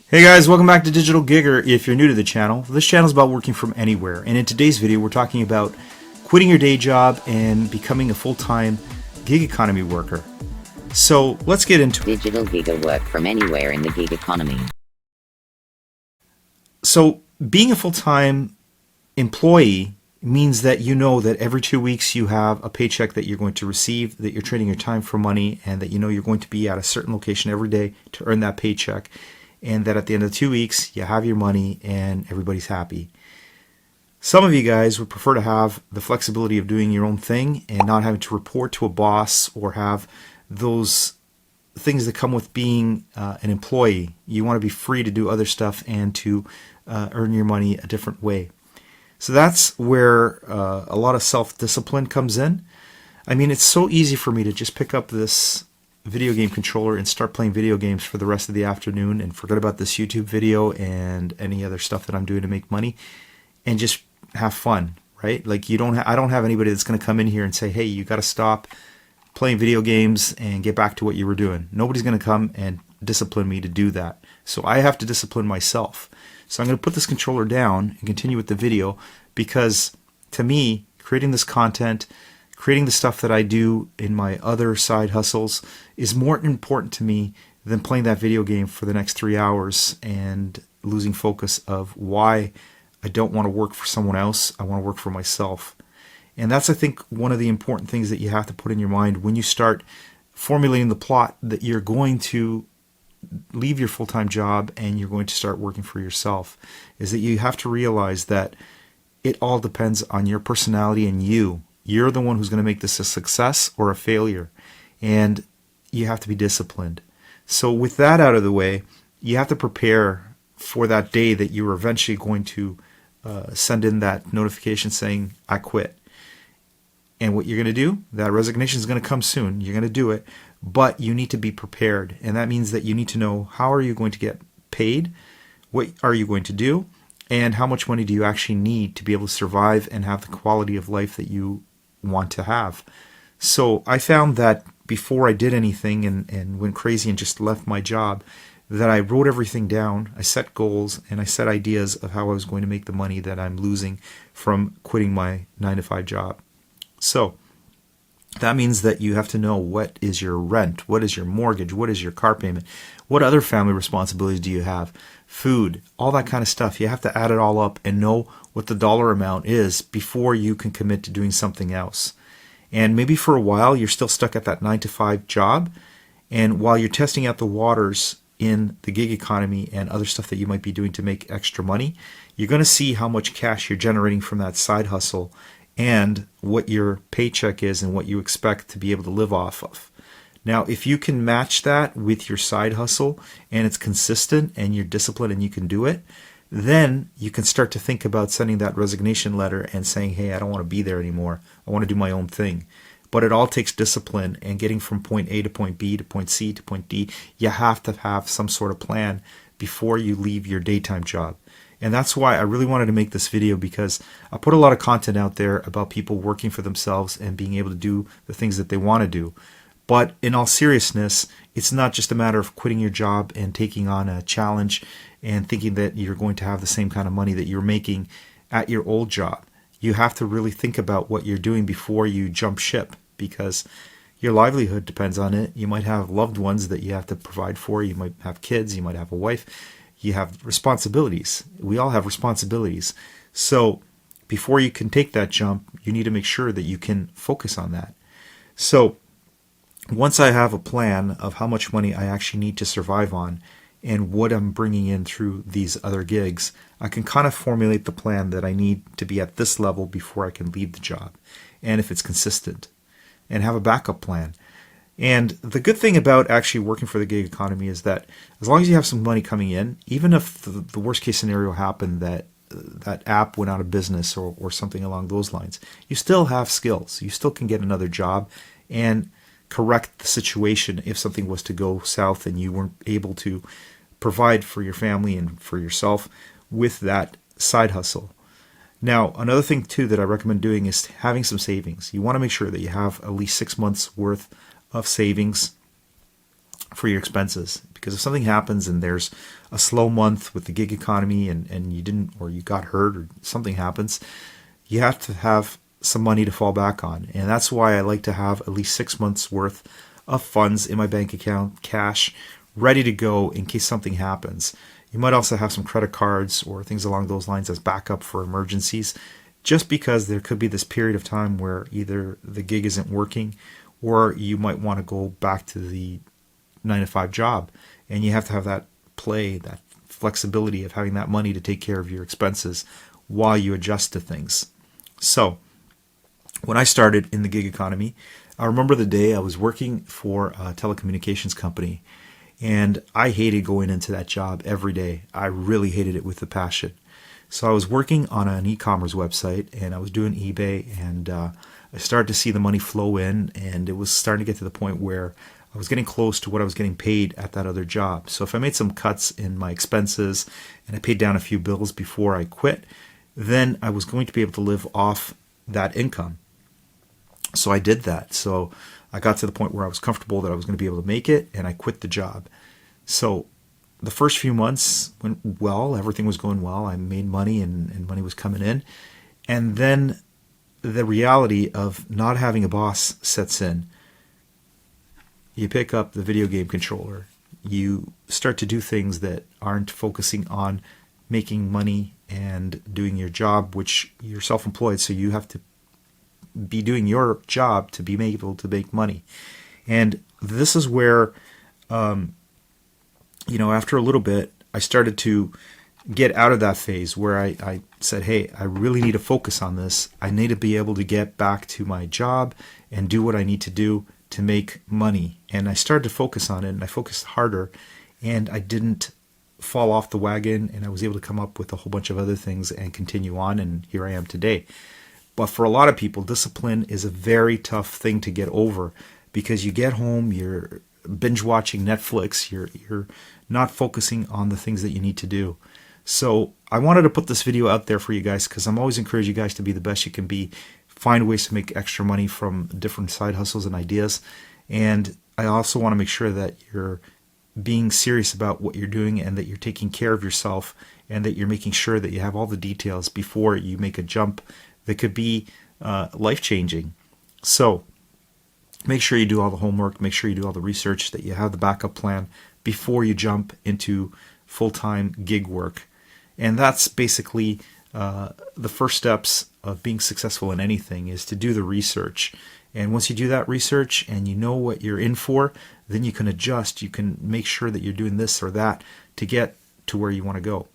Hey guys, welcome back to Digital Gigger. If you're new to the channel, this channel is about working from anywhere. And in today's video, we're talking about quitting your day job and becoming a full-time gig economy worker. So let's get into it. Digital Gigger, work from anywhere in the gig economy. So being a full-time employee means that you know that every 2 weeks you have a paycheck that you're going to receive, that you're trading your time for money, and that you know you're going to be at a certain location every day to earn that paycheck. And that at the end of the 2 weeks, you have your money and everybody's happy. Some of you guys would prefer to have the flexibility of doing your own thing and not having to report to a boss or have those things that come with being an employee. You want to be free to do other stuff and to earn your money a different way. So that's where a lot of self-discipline comes in. I mean, it's so easy for me to just pick up this video game controller and start playing video games for the rest of the afternoon and forget about this YouTube video and any other stuff that I'm doing to make money and just have fun, right? Like I don't have anybody that's going to come in here and say, hey, you got to stop playing video games and get back to what you were doing. Nobody's going to come and discipline me to do that. So I have to discipline myself. So I'm going to put this controller down and continue with the video because to me, creating this content, creating the stuff that I do in my other side hustles is more important to me than playing that video game for the next 3 hours and losing focus of why I don't want to work for someone else. I want to work for myself. And that's, I think, one of the important things that you have to put in your mind when you start formulating the plot that you're going to leave your full-time job and you're going to start working for yourself, is that you have to realize that it all depends on your personality and you. You're the one who's going to make this a success or a failure, and you have to be disciplined. So with that out of the way, you have to prepare for that day that you're eventually going to send in that notification saying, I quit. And what you're going to do, that resignation is going to come soon. You're going to do it, but you need to be prepared. And that means that you need to know, how are you going to get paid? What are you going to do? And how much money do you actually need to be able to survive and have the quality of life that you want to have? So I found that before I did anything and went crazy and just left my job, that I wrote everything down, I set goals, and I set ideas of how I was going to make the money that I'm losing from quitting my 9-to-5 job. So that means that you have to know, what is your rent, what is your mortgage, what is your car payment, what other family responsibilities do you have, food, all that kind of stuff. You have to add it all up and know what the dollar amount is before you can commit to doing something else. And maybe for a while you're still stuck at that 9-to-5 job, and while you're testing out the waters in the gig economy and other stuff that you might be doing to make extra money, you're going to see how much cash you're generating from that side hustle and what your paycheck is and what you expect to be able to live off of. Now, if you can match that with your side hustle and it's consistent and you're disciplined and you can do it, then you can start to think about sending that resignation letter and saying, hey, I don't want to be there anymore. I want to do my own thing. But it all takes discipline, and getting from point A to point B to point C to point D, you have to have some sort of plan before you leave your daytime job. And that's why I really wanted to make this video, because I put a lot of content out there about people working for themselves and being able to do the things that they want to do. But in all seriousness, it's not just a matter of quitting your job and taking on a challenge and thinking that you're going to have the same kind of money that you're making at your old job. You have to really think about what you're doing before you jump ship, because your livelihood depends on it. You might have loved ones that you have to provide for. You might have kids. You might have a wife. You have responsibilities. We all have responsibilities. So before you can take that jump, you need to make sure that you can focus on that. So once I have a plan of how much money I actually need to survive on and what I'm bringing in through these other gigs, I can kind of formulate the plan that I need to be at this level before I can leave the job, and if it's consistent, and have a backup plan. And the good thing about actually working for the gig economy is that as long as you have some money coming in, even if the worst case scenario happened that that app went out of business or something along those lines, you still have skills. You still can get another job and correct the situation if something was to go south and you weren't able to provide for your family and for yourself with that side hustle. Now, another thing too that I recommend doing is having some savings. You want to make sure that you have at least 6 months worth of savings for your expenses. Because if something happens and there's a slow month with the gig economy and you didn't, or you got hurt or something happens, you have to have some money to fall back on. And that's why I like to have at least 6 months worth of funds in my bank account, cash, ready to go in case something happens. You might also have some credit cards or things along those lines as backup for emergencies, just because there could be this period of time where either the gig isn't working or you might want to go back to the 9 to 5 job, and you have to have that that flexibility of having that money to take care of your expenses while you adjust to things. So when I started in the gig economy, I remember the day I was working for a telecommunications company, and I hated going into that job every day. I really hated it with a passion. So I was working on an e-commerce website, and I was doing eBay, and I started to see the money flow in, and it was starting to get to the point where I was getting close to what I was getting paid at that other job. So if I made some cuts in my expenses and I paid down a few bills before I quit, then I was going to be able to live off that income. So I did that. So I got to the point where I was comfortable that I was going to be able to make it, and I quit the job. So the first few months went well. Everything was going well. I made money and money was coming in. And then the reality of not having a boss sets in. You pick up the video game controller. You start to do things that aren't focusing on making money and doing your job, which you're self-employed, so you have to be doing your job to be able to make money. And this is where, after a little bit, I started to get out of that phase where I said, hey, I really need to focus on this. I need to be able to get back to my job and do what I need to do to make money. And I started to focus on it, and I focused harder, and I didn't fall off the wagon, and I was able to come up with a whole bunch of other things and continue on, and here I am today. But for a lot of people, discipline is a very tough thing to get over, because you get home, you're binge watching Netflix, you're not focusing on the things that you need to do. So I wanted to put this video out there for you guys, because I'm always encouraging you guys to be the best you can be. Find ways to make extra money from different side hustles and ideas. And I also want to make sure that you're being serious about what you're doing, and that you're taking care of yourself, and that you're making sure that you have all the details before you make a jump that could be life-changing. So make sure you do all the homework, make sure you do all the research, that you have the backup plan before you jump into full-time gig work. And that's basically the first steps of being successful in anything, is to do the research. And once you do that research and you know what you're in for, then you can adjust. You can make sure that you're doing this or that to get to where you want to go.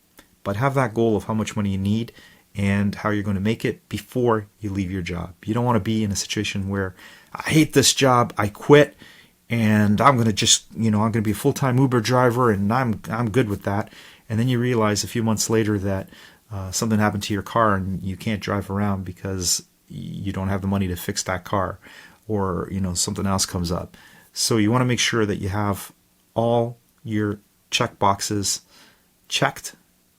But have that goal of how much money you need and how you're going to make it before you leave your job. You don't want to be in a situation where, I hate this job, I quit, and I'm going to just, I'm going to be a full-time Uber driver, and I'm good with that. And then you realize a few months later that something happened to your car and you can't drive around because you don't have the money to fix that car, or something else comes up. So you want to make sure that you have all your check boxes checked,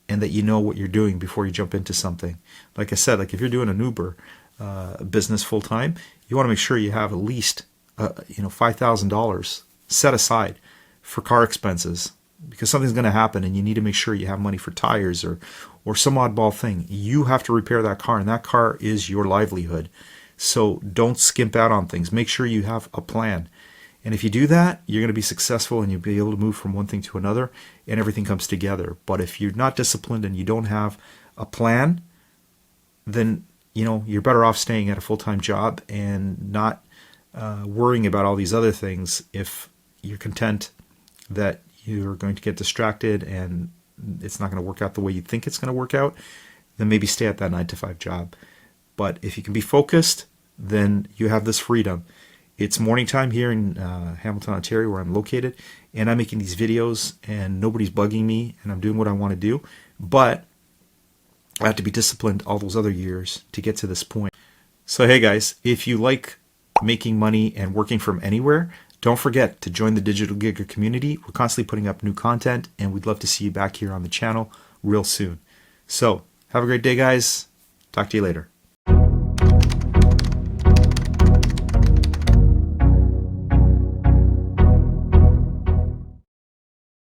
and that you know what you're doing before you jump into something. Like I said, if you're doing an Uber business full time, you want to make sure you have at least $5,000 set aside for car expenses, because something's going to happen and you need to make sure you have money for tires or some oddball thing. You have to repair that car, and that car is your livelihood. So don't skimp out on things. Make sure you have a plan. And if you do that, you're going to be successful, and you'll be able to move from one thing to another, and everything comes together. But if you're not disciplined and you don't have a plan, then you're better off staying at a full-time job and not worrying about all these other things. If you're content that you're going to get distracted and it's not going to work out the way you think it's going to work out, then maybe stay at that 9 to 5 job. But if you can be focused, then you have this freedom. It's morning time here in Hamilton, Ontario, where I'm located, and I'm making these videos, and nobody's bugging me, and I'm doing what I want to do. But I have to be disciplined all those other years to get to this point. So hey guys, if you like making money and working from anywhere, don't forget to join the Digital Gigger community. We're constantly putting up new content, and we'd love to see you back here on the channel real soon. So have a great day, guys. Talk to you later.